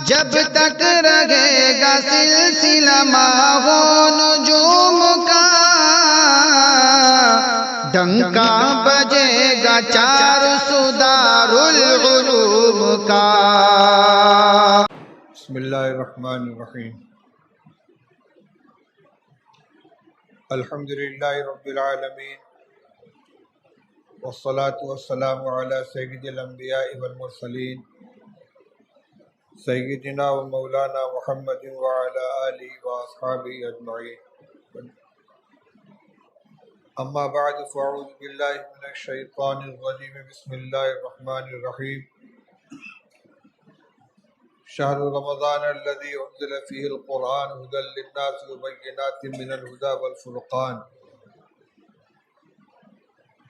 جب تک رہے گا سلسلہ ماہو نجوم کا، ڈنکا بجے گا چار سدار العلوم کا۔ بسم اللہ الرحمن الرحیم۔ الحمدللہ رب العالمین، والصلاة والسلام علی سید الانبیاء والمرسلین، سیدنا و مولانا محمد وعلی آلہ واصحابہ اجمعین۔ اما بعد فاعوذ باللہ من الشیطان الرجیم، بسم اللہ الرحمن الرحیم۔ شہر رمضان الذی انزل فیہ القرآن ھدی للناس وبینات من الھدی والفرقان،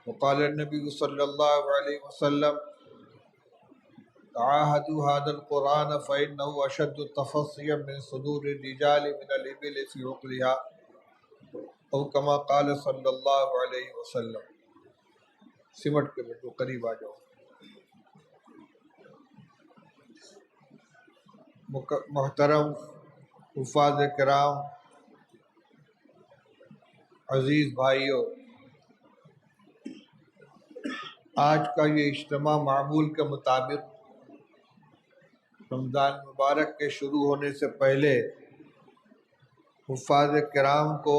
وقال النبی صلی اللہ علیہ وسلم تعاہدوا ھذا القرآن فإنہ اشد تفصیا من صدور الرجال من الإبل فی عقلها، او کما قال صلی اللہ علیہ وسلم۔ سمٹ کے بیٹھو، قریب آ جاؤ۔ محترم حفاظ کرام، عزیز بھائیوں، آج کا یہ اجتماع معمول کے مطابق رمضان مبارک کے شروع ہونے سے پہلے حفاظ کرام کو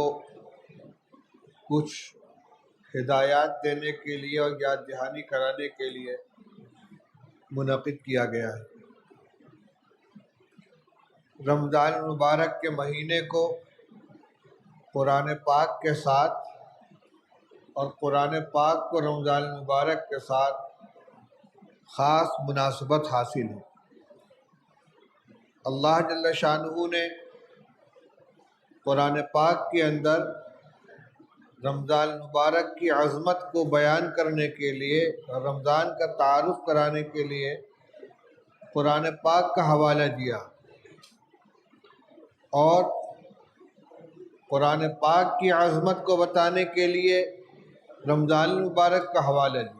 کچھ ہدایات دینے کے لیے اور یاد دہانی کرانے کے لیے منعقد کیا گیا ہے۔ رمضان مبارک کے مہینے کو قرآن پاک کے ساتھ اور قرآن پاک کو رمضان مبارک کے ساتھ خاص مناسبت حاصل ہے۔ اللہ جل شانہ نے قرآن پاک کے اندر رمضان مبارک کی عظمت کو بیان کرنے کے لیے اور رمضان کا تعارف کرانے کے لیے قرآن پاک کا حوالہ دیا، اور قرآن پاک کی عظمت کو بتانے کے لیے رمضان المبارک کا حوالہ دیا۔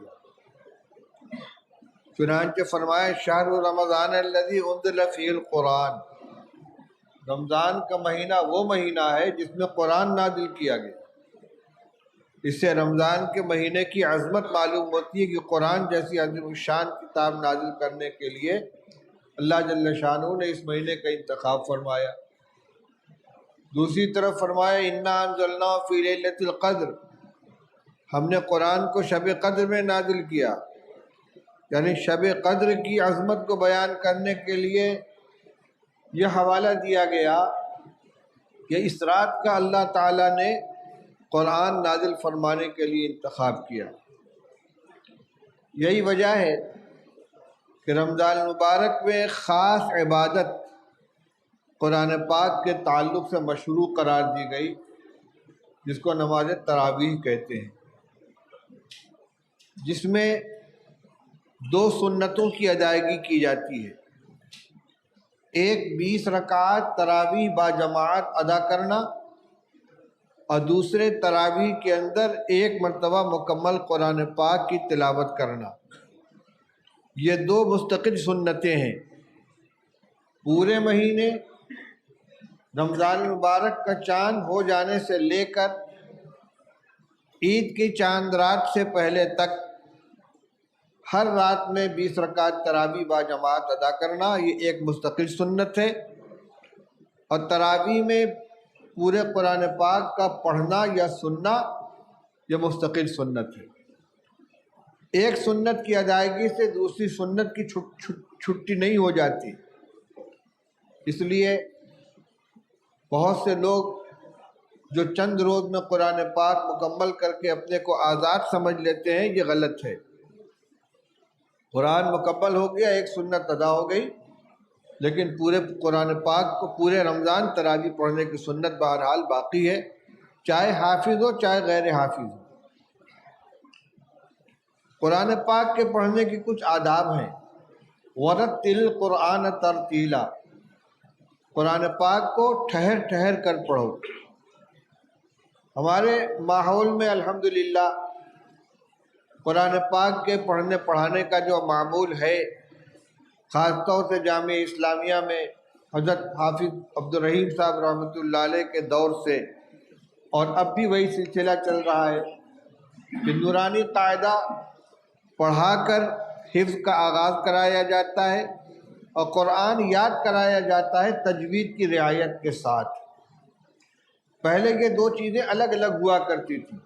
چنانچہ فرمایا شہر رمضان الذی انزل فیہ القرآن، رمضان کا مہینہ وہ مہینہ ہے جس میں قرآن نازل کیا گیا۔ اس سے رمضان کے مہینے کی عظمت معلوم ہوتی ہے کہ قرآن جیسی عظیم الشان کتاب نازل کرنے کے لیے اللہ جل شانہ نے اس مہینے کا انتخاب فرمایا۔ دوسری طرف فرمایا انا انزلناہ فی لیلۃ القدر، ہم نے قرآن کو شب قدر میں نازل کیا، یعنی شب قدر کی عظمت کو بیان کرنے کے لیے یہ حوالہ دیا گیا کہ اس رات کا اللہ تعالیٰ نے قرآن نازل فرمانے کے لیے انتخاب کیا۔ یہی وجہ ہے کہ رمضان المبارک میں خاص عبادت قرآن پاک کے تعلق سے مشروع قرار دی گئی، جس کو نماز تراویح کہتے ہیں، جس میں 2 سنتوں کی ادائیگی کی جاتی ہے۔ ایک 20 رکعت تراویح با جماعت ادا کرنا، اور دوسرے تراویح کے اندر 1 مرتبہ مکمل قرآن پاک کی تلاوت کرنا۔ یہ 2 مستقل سنتیں ہیں۔ پورے مہینے رمضان المبارک کا چاند ہو جانے سے لے کر عید کی چاند رات سے پہلے تک ہر رات میں 20 رکعت تراویح با جماعت ادا کرنا، یہ ایک مستقل سنت ہے۔ اور تراویح میں پورے قرآن پاک کا پڑھنا یا سننا، یہ مستقل سنت ہے۔ ایک سنت کی ادائیگی سے دوسری سنت کی چھٹی نہیں ہو جاتی، اس لیے بہت سے لوگ جو چند روز میں قرآن پاک مکمل کر کے اپنے کو آزاد سمجھ لیتے ہیں، یہ غلط ہے۔ قرآن مکمل ہو گیا، ایک سنت ادا ہو گئی، لیکن پورے قرآن پاک کو پورے رمضان تراویح پڑھنے کی سنت بہرحال باقی ہے، چاہے حافظ ہو چاہے غیر حافظ ہو۔ قرآن پاک کے پڑھنے کی کچھ آداب ہیں۔ وَرَتِّلِ الْقُرْآنَ تَرْتِیلًا، قرآن پاک کو ٹھہر ٹھہر کر پڑھو۔ ہمارے ماحول میں الحمدللہ قرآن پاک کے پڑھنے پڑھانے کا جو معمول ہے، خاص طور سے جامعہ اسلامیہ میں حضرت حافظ عبدالرحیم صاحب رحمۃ اللہ علیہ کے دور سے، اور اب بھی وہی سلسلہ چل رہا ہے کہ نورانی قاعدہ پڑھا کر حفظ کا آغاز کرایا جاتا ہے اور قرآن یاد کرایا جاتا ہے تجوید کی رعایت کے ساتھ۔ پہلے یہ دو چیزیں الگ الگ ہوا کرتی تھیں۔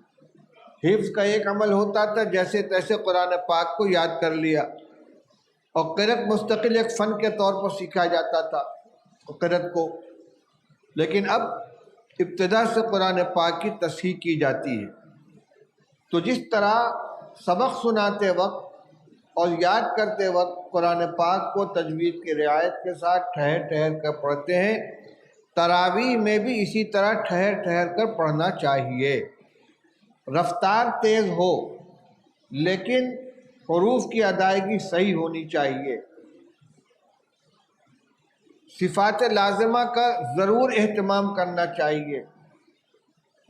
حفظ کا ایک عمل ہوتا تھا، جیسے تیسے قرآن پاک کو یاد کر لیا، اور قرأت مستقل ایک فن کے طور پر سیکھا جاتا تھا قرأت کو۔ لیکن اب ابتدا سے قرآن پاک کی تصحیح کی جاتی ہے، تو جس طرح سبق سناتے وقت اور یاد کرتے وقت قرآن پاک کو تجوید کی رعایت کے ساتھ ٹھہر ٹھہر کر پڑھتے ہیں، تراویح میں بھی اسی طرح ٹھہر ٹھہر کر پڑھنا چاہیے۔ رفتار تیز ہو لیکن حروف کی ادائیگی صحیح ہونی چاہیے۔ صفات لازمہ کا ضرور اہتمام کرنا چاہیے۔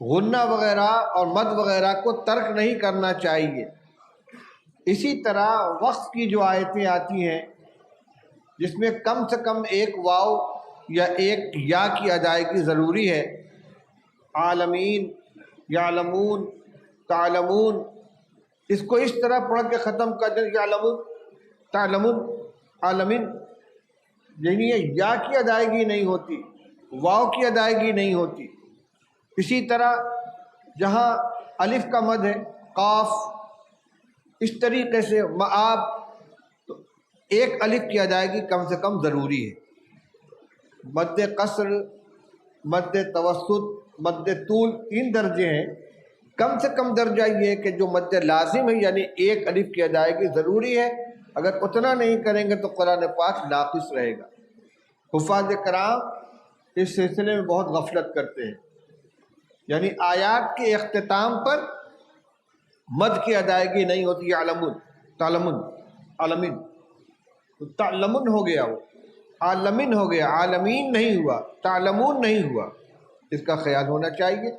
غنہ وغیرہ اور مد وغیرہ کو ترک نہیں کرنا چاہیے۔ اسی طرح وقف کی جو آیتیں آتی ہیں جس میں کم سے کم ایک واو یا ایک یا کی ادائیگی ضروری ہے، عالمین، یعلمون، تعلمون، اس کو اس طرح پڑھ کے ختم کر دیں، یعلمون، تعلمون، عالمین، یعنی یہ یا کی ادائیگی نہیں ہوتی، واو کی ادائیگی نہیں ہوتی۔ اسی طرح جہاں الف کا مد ہے، قاف، اس طریقے سے مآب، تو ایک الف کی ادائیگی کم سے کم ضروری ہے۔ مد قصر، مد توسط، مد طول، 3 درجے ہیں۔ کم سے کم درجہ یہ ہے کہ جو مد لازم ہے، یعنی ایک الف کی ادائیگی ضروری ہے، اگر اتنا نہیں کریں گے تو قرآن پاک ناقص رہے گا۔ حفاظ کرام اس سلسلے میں بہت غفلت کرتے ہیں، یعنی آیات کے اختتام پر مد کی ادائیگی نہیں ہوتی، عالمون، تعلمون، عالمین، تعلمون ہو گیا، وہ عالمین ہو گیا، عالمین نہیں ہوا، تعلمون نہیں ہوا، اس کا خیال ہونا چاہیے۔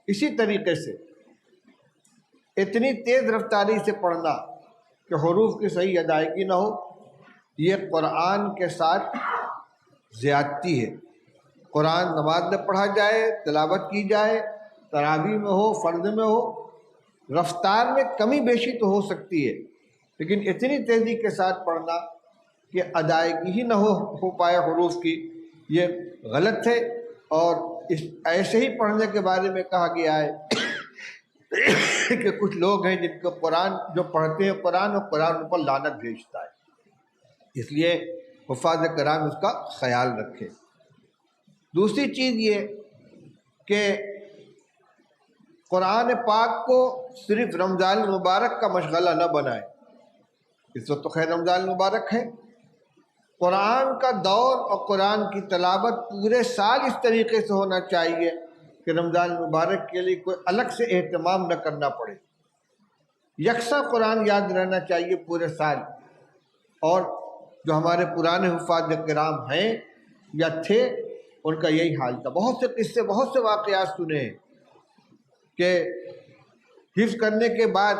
اسی طریقے سے اتنی تیز رفتاری سے پڑھنا کہ حروف کی صحیح ادائیگی نہ ہو، یہ قرآن کے ساتھ زیادتی ہے۔ قرآن نماز میں پڑھا جائے، تلاوت کی جائے، تراویح میں ہو، فرض میں ہو، رفتار میں کمی بیشی تو ہو سکتی ہے، لیکن اتنی تیزی کے ساتھ پڑھنا کہ ادائیگی ہی نہ ہو پائے حروف کی، یہ غلط ہے۔ اور ایسے ہی پڑھنے کے بارے میں کہا گیا ہے کہ کچھ لوگ ہیں جن کو قرآن جو پڑھتے ہیں قرآن، اور قرآن ان پر لعنت بھیجتا ہے، اس لیے حفاظ کرام اس کا خیال رکھے۔ دوسری چیز یہ کہ قرآن پاک کو صرف رمضان المبارک کا مشغلہ نہ بنائے۔ اس وقت تو خیر رمضان المبارک ہے، قرآن کا دور اور قرآن کی تلاوت پورے سال اس طریقے سے ہونا چاہیے کہ رمضان المبارک کے لیے کوئی الگ سے اہتمام نہ کرنا پڑے۔ یکساں قرآن یاد رہنا چاہیے پورے سال۔ اور جو ہمارے پرانے حفاظ کرام ہیں یا تھے، ان کا یہی حال تھا۔ بہت سے قصے، بہت سے واقعات سنے ہیں کہ حفظ کرنے کے بعد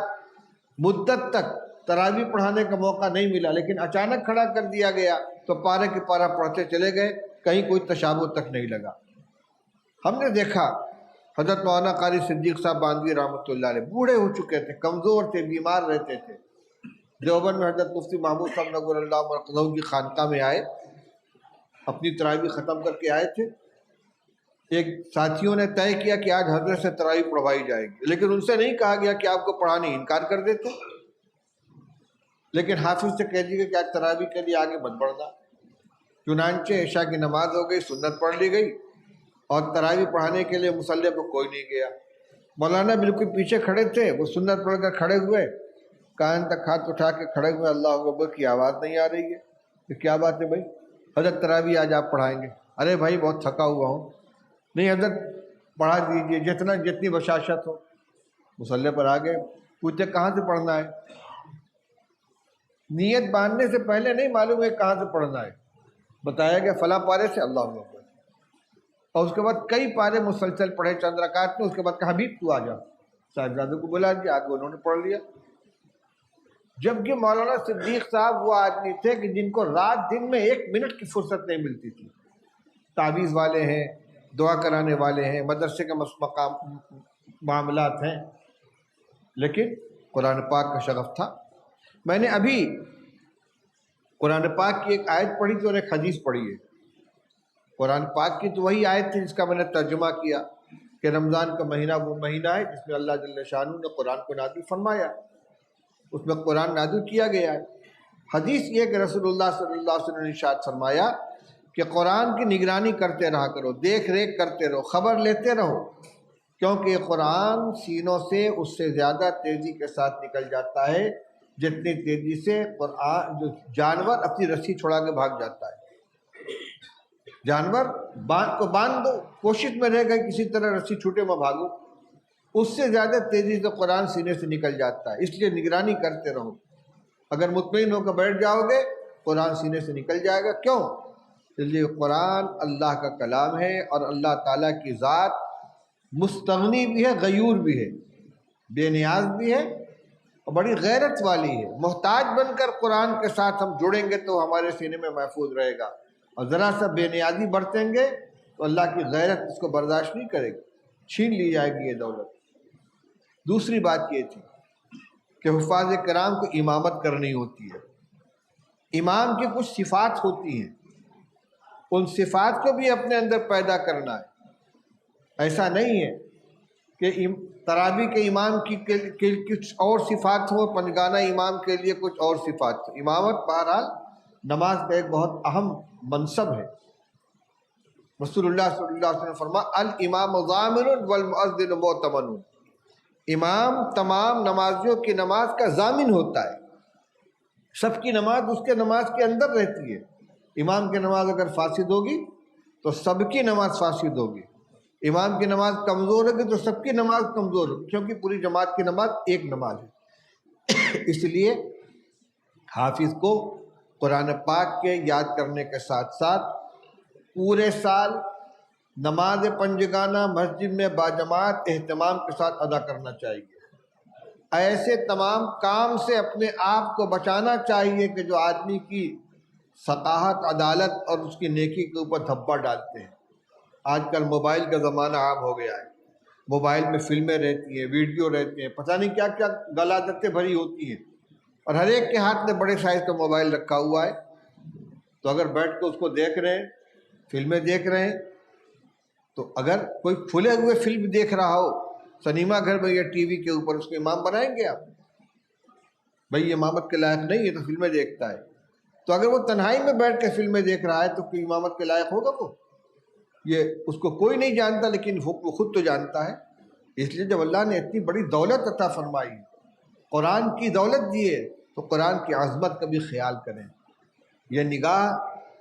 مدت تک تراویح پڑھانے کا موقع نہیں ملا، لیکن اچانک کھڑا کر دیا گیا تو پارے کے پارا پڑھتے چلے گئے، کہیں کوئی تشابہ تک نہیں لگا۔ ہم نے دیکھا حضرت مولانا قاری صدیق صاحب باندھوی رحمۃ اللہ علیہ بوڑھے ہو چکے تھے، کمزور تھے، بیمار رہتے تھے۔ دیوبند میں حضرت مفتی محمود صاحب نور اللہ مرقدہ کی خانقاہ میں آئے، اپنی تراویح ختم کر کے آئے تھے۔ ایک ساتھیوں نے طے کیا کہ آج حضرت سے تراویح پڑھوائی جائے گی، لیکن ان سے نہیں کہا گیا کہ آپ کو پڑھانے انکار کر دیتے، لیکن حافظ سے کہہ دیے کہ آج تراویح کے لیے آگے مت بڑھنا۔ چنانچہ عشاء کی نماز ہو گئی، سنت پڑھ لی گئی، اور تراویح پڑھانے کے لیے مصلی پر کوئی نہیں گیا۔ مولانا بالکل پیچھے کھڑے تھے، وہ سنت پڑھ کر کھڑے ہوئے، کان تک ہاتھ اٹھا کے کھڑے ہوئے، اللہ اکبر کی آواز نہیں آ رہی ہے۔ کہ کیا بات ہے بھائی؟ حضرت تراویح آج آپ پڑھائیں گے؟ ارے بھائی بہت تھکا ہوا ہوں۔ نہیں حضرت پڑھا دیجیے، جتنی بشاشت ہو۔ مصلی پر آ گئے، پوچھتے کہاں سے پڑھنا ہے؟ نیت باندھنے سے پہلے نہیں معلوم ہے کہاں سے پڑھنا ہے، بتایا گیا فلاں پارے سے، اللہ اکبر، اور اس کے بعد کئی پارے مسلسل پڑھے چند رکعت میں۔ اس کے بعد کہا حبیب تو آ جا، صاحبزادوں کو بلا دیا، آگے انہوں نے پڑھ لیا۔ جبکہ مولانا صدیق صاحب وہ آدمی تھے کہ جن کو رات دن میں 1 منٹ کی فرصت نہیں ملتی تھی. تعویذ والے ہیں، دعا کرانے والے ہیں، مدرسے کے معاملات ہیں، لیکن قرآن پاک کا شغف تھا. میں نے ابھی قرآن پاک کی ایک آیت پڑھی تھی اور ایک حدیث پڑھی ہے. قرآن پاک کی تو وہی آیت تھی جس کا میں نے ترجمہ کیا کہ رمضان کا مہینہ وہ مہینہ ہے جس میں اللہ جل شانہ نے قرآن کو نازل فرمایا، اس میں قرآن نازل کیا گیا ہے. حدیث یہ کہ رسول اللہ صلی اللہ علیہ وسلم نے ارشاد فرمایا کہ قرآن کی نگرانی کرتے رہا کرو، دیکھ ریکھ کرتے رہو، خبر لیتے رہو، کیونکہ یہ قرآن سینوں سے اس سے زیادہ تیزی کے ساتھ نکل جاتا ہے جتنی تیزی سے قرآن جو جانور اپنی رسی چھڑا کے بھاگ جاتا ہے. جانور کو باندھ دو، کوشش میں رہے گا کسی طرح رسی چھوٹے میں بھاگو، اس سے زیادہ تیزی سے قرآن سینے سے نکل جاتا ہے. اس لیے نگرانی کرتے رہو. اگر مطمئن ہو کر بیٹھ جاؤ گے قرآن سینے سے نکل جائے گا. کیوں؟ اس لیے قرآن اللہ کا کلام ہے اور اللہ تعالیٰ کی ذات مستغنی بھی ہے، غیور بھی ہے، بے نیاز بھی ہے اور بڑی غیرت والی ہے. محتاج بن کر قرآن کے ساتھ ہم جڑیں گے تو ہمارے سینے میں محفوظ رہے گا، اور ذرا سا بے نیازی برتیں گے تو اللہ کی غیرت اس کو برداشت نہیں کرے گی، چھین لی جائے گی یہ دولت. دوسری بات یہ تھی کہ حفاظ کرام کو امامت کرنی ہوتی ہے. امام کی کچھ صفات ہوتی ہیں، ان صفات کو بھی اپنے اندر پیدا کرنا ہے. ایسا نہیں ہے کہ تراویح کے امام کی کچھ اور صفات ہوں، پنجگانہ امام کے لیے کچھ اور صفات ہوں. امامت بہرحال نماز کا ایک بہت اہم منصب ہے. رسول اللہ صلی اللہ علیہ وسلم فرمایا الامام ضامن والمؤذن مؤتمن. امام تمام نمازیوں کی نماز کا ضامن ہوتا ہے، سب کی نماز اس کے نماز کے اندر رہتی ہے. امام کی نماز اگر فاسد ہوگی تو سب کی نماز فاسد ہوگی. امام کی نماز کمزور ہوگی تو سب کی نماز کمزور ہوگی، کیونکہ پوری جماعت کی نماز ایک نماز ہے. اس لیے حافظ کو قرآن پاک کے یاد کرنے کے ساتھ ساتھ پورے سال نماز پنجگانہ مسجد میں باجماعت اہتمام کے ساتھ ادا کرنا چاہیے. ایسے تمام کام سے اپنے آپ کو بچانا چاہیے کہ جو آدمی کی ثقافت، عدالت اور اس کی نیکی کے اوپر دھبا ڈالتے ہیں. آج کل موبائل کا زمانہ عام ہو گیا ہے، موبائل میں فلمیں رہتی ہیں، ویڈیو رہتے ہیں، پتہ نہیں کیا کیا غلاظتیں بھری ہوتی ہیں، اور ہر ایک کے ہاتھ میں بڑے سائز کا موبائل رکھا ہوا ہے. تو اگر بیٹھ کے اس کو دیکھ رہے ہیں، فلمیں دیکھ رہے ہیں، تو اگر کوئی کھلے ہوئے فلم دیکھ رہا ہو سنیما گھر میں یا ٹی وی کے اوپر، اس کو امام بنائیں گے آپ؟ بھائی یہ امامت کے لائق نہیں ہے، تو فلمیں دیکھتا ہے. تو اگر وہ تنہائی میں بیٹھ کے فلمیں دیکھ رہا ہے تو کوئی امامت کے لائق ہوگا وہ؟ یہ اس کو کوئی نہیں جانتا، لیکن وہ خود تو جانتا ہے. اس لیے جب اللہ نے اتنی بڑی دولت عطا فرمائی، قرآن کی دولت دی ہے، تو قرآن کی عظمت کا بھی خیال کریں. یہ نگاہ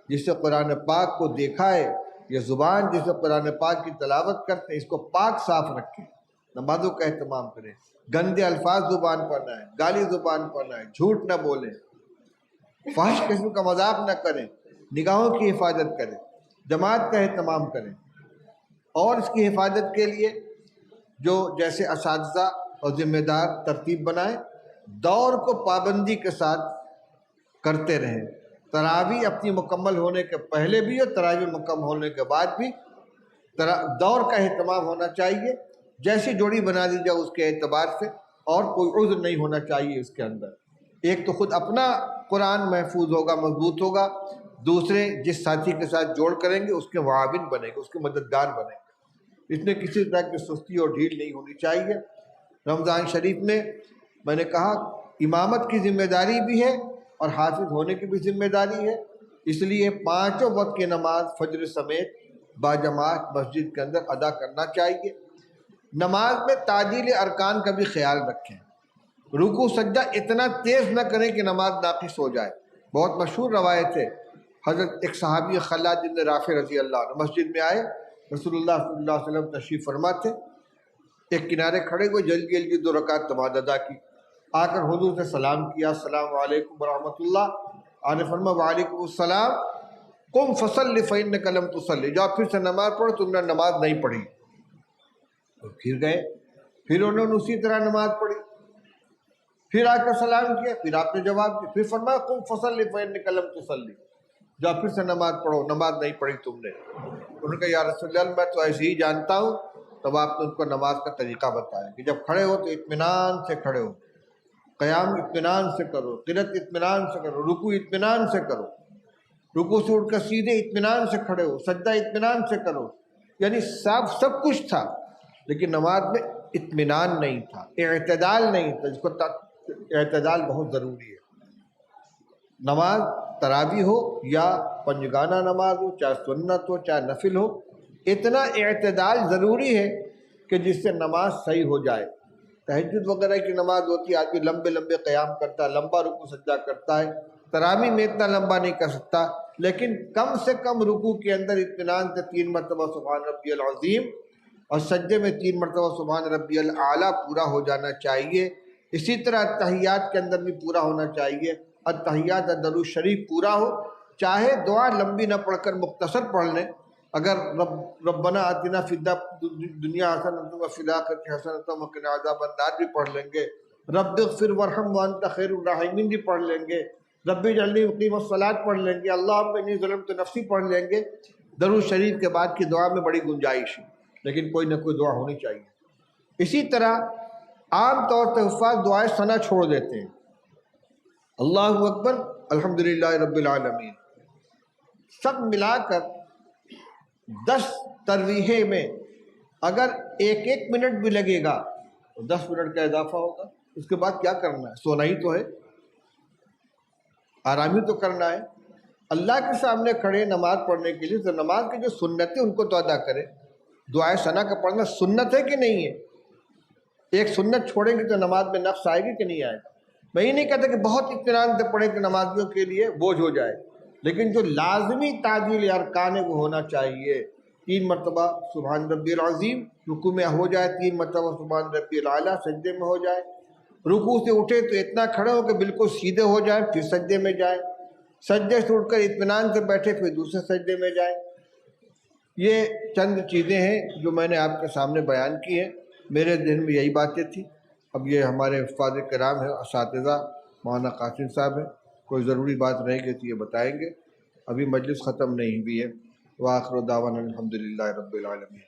جس سے قرآن پاک کو دیکھا ہے، یہ زبان جس سے قرآن پاک کی تلاوت کرتے ہیں، اس کو پاک صاف رکھیں. نمازوں کا اہتمام کریں، گندے الفاظ زبان پر نہ آئیں، گالی زبان پر نہ آئیں، جھوٹ نہ بولیں، فحش قسم کا مذاق نہ کریں، نگاہوں کی حفاظت کریں، جماعت کا اہتمام کریں. اور اس کی حفاظت کے لیے جو جیسے اساتذہ اور ذمہ دار ترتیب بنائیں، دور کو پابندی کے ساتھ کرتے رہیں. تراویح اپنی مکمل ہونے کے پہلے بھی اور تراویح مکمل ہونے کے بعد بھی دور کا اہتمام ہونا چاہیے. جیسی جوڑی بنا دی جائے اس کے اعتبار سے، اور کوئی عذر نہیں ہونا چاہیے اس کے اندر. ایک تو خود اپنا قرآن محفوظ ہوگا، مضبوط ہوگا، دوسرے جس ساتھی کے ساتھ جوڑ کریں گے اس کے معاون بنے گے، اس کے مددگار بنے گے. اس میں کسی طرح کی سستی اور ڈھیل نہیں ہونی چاہیے. رمضان شریف میں نے کہا امامت کی ذمہ داری بھی ہے اور حافظ ہونے کی بھی ذمہ داری ہے. اس لیے 5 وقت کی نماز فجر سمیت باجماعت مسجد کے اندر ادا کرنا چاہیے. نماز میں تعدیل ارکان کا بھی خیال رکھیں. رکوع سجدہ اتنا تیز نہ کریں کہ نماز ناقص ہو جائے. بہت مشہور روایت ہے، حضرت ایک صحابی خلاد بن رافع رضی اللہ عنہ مسجد میں آئے، رسول اللہ صلی اللہ علیہ وسلم تشریف فرما تھے، ایک کنارے کھڑے ہوئے، جلدی جلدی 2 رکعت نماز ادا کی. آ کر حضور سے سلام کیا، السلام علیکم ورحمۃ اللہ. آپ نے فرمایا وعلیکم السلام، قم فصلی فإنک لم تصلی، جاؤ پھر سے نماز پڑھو، تم نے نماز نہیں پڑھی. اور پھر گئے، پھر انہوں نے اسی طرح نماز پڑھی. پھر آ کر سلام کیا، پھر آپ نے جواب دیا، پھر فرمایا قم فصلی فإنک لم تصلی، جا پھر سے نماز پڑھو، نماز نہیں پڑھی تم نے۔ انہوں نے کہا یا رسول اللہ میں تو ایسے ہی جانتا ہوں۔ تب آپ نے ان کو نماز کا طریقہ بتایا کہ جب کھڑے ہو تو اطمینان سے کھڑے ہو، قیام اطمینان سے کرو، قرات اطمینان سے کرو، رکوع اطمینان سے کرو، رکوع سے اٹھ کر سیدھے اطمینان سے کھڑے ہو، سجدہ اطمینان سے کرو۔ یعنی سب کچھ تھا، لیکن نماز میں اطمینان نہیں تھا، اعتدال نہیں تھا، جس کو اعتدال بہت ضروری ہے۔ نماز تراویح ہو یا پنجگانہ نماز ہو، چاہے سنت ہو چاہے نفل ہو، اتنا اعتدال ضروری ہے کہ جس سے نماز صحیح ہو جائے۔ تہجد وغیرہ کی نماز ہوتی ہے، آدمی لمبے لمبے قیام کرتا ہے، لمبا رکوع سجدہ کرتا ہے، تراویح میں اتنا لمبا نہیں کر سکتا، لیکن کم سے کم رکوع کے اندر اطمینان سے 3 مرتبہ سبحان ربی العظیم اور سجدے میں 3 مرتبہ سبحان ربی الاعلیٰ پورا ہو جانا چاہیے۔ اسی طرح التحیات کے اندر بھی پورا ہونا چاہیے، التحیات درود شریف پورا ہو، چاہے دعا لمبی نہ پڑھ کر مختصر پڑھ لیں۔ اگر ربنا آتنا فی الدنیا حسنۃ وفی الآخرۃ حسنۃ وقنا عذاب النار بھی پڑھ لیں گے، رب اغفر وارحم وانت خیر الراحمین بھی پڑھ لیں گے، رب اجعلنی مقیم الصلاۃ پڑھ لیں گے، اللہم انی ظلمت نفسی پڑھ لیں گے۔ درود شریف کے بعد کی دعا میں بڑی گنجائش ہے، لیکن کوئی نہ کوئی دعا ہونی چاہیے۔ اسی طرح عام طور پہ حفاظ دعائے ثنا چھوڑ دیتے ہیں، اللہ اکبر الحمدللہ رب العالمین، سب ملا کر 10 ترویحے میں اگر ایک منٹ بھی لگے گا تو 10 منٹ کا اضافہ ہوگا۔ اس کے بعد کیا کرنا ہے؟ سونا ہی تو ہے، آرام ہی تو کرنا ہے۔ اللہ کے سامنے کھڑے نماز پڑھنے کے لیے تو نماز کی جو سنت ہے ان کو تو ادا کرے۔ دعائے ثنا کا پڑھنا سنت ہے کہ نہیں ہے؟ ایک سنت چھوڑیں گے تو نماز میں نقص آئے گی کہ نہیں آئے گا؟ میں یہ نہیں کہتا کہ بہت اطمینان سے پڑھیں کہ نمازیوں کے لیے بوجھ ہو جائے، لیکن جو لازمی تعدیل ارکان ہے وہ ہونا چاہیے۔ 3 مرتبہ سبحان ربی العظیم رکوع میں ہو جائے، 3 مرتبہ سبحان ربی الاعلیٰ سجدے میں ہو جائے، رکوع سے اٹھے تو اتنا کھڑے ہو کہ بالکل سیدھے ہو جائے، پھر سجدے میں جائے، سجدے سے اٹھ کر اطمینان سے بیٹھے پھر دوسرے سجدے میں جائے۔ یہ چند چیزیں ہیں جو میں نے آپ کے سامنے بیان کی ہیں، میرے ذہن میں یہی باتیں تھیں۔ اب یہ ہمارے حفاظ کرام ہیں، اساتذہ مولانا قاسم صاحب ہیں، کوئی ضروری بات رہے گی تو یہ بتائیں گے۔ ابھی مجلس ختم نہیں ہوئی ہے۔ وآخر دعوانا الحمدللہ رب العالمین۔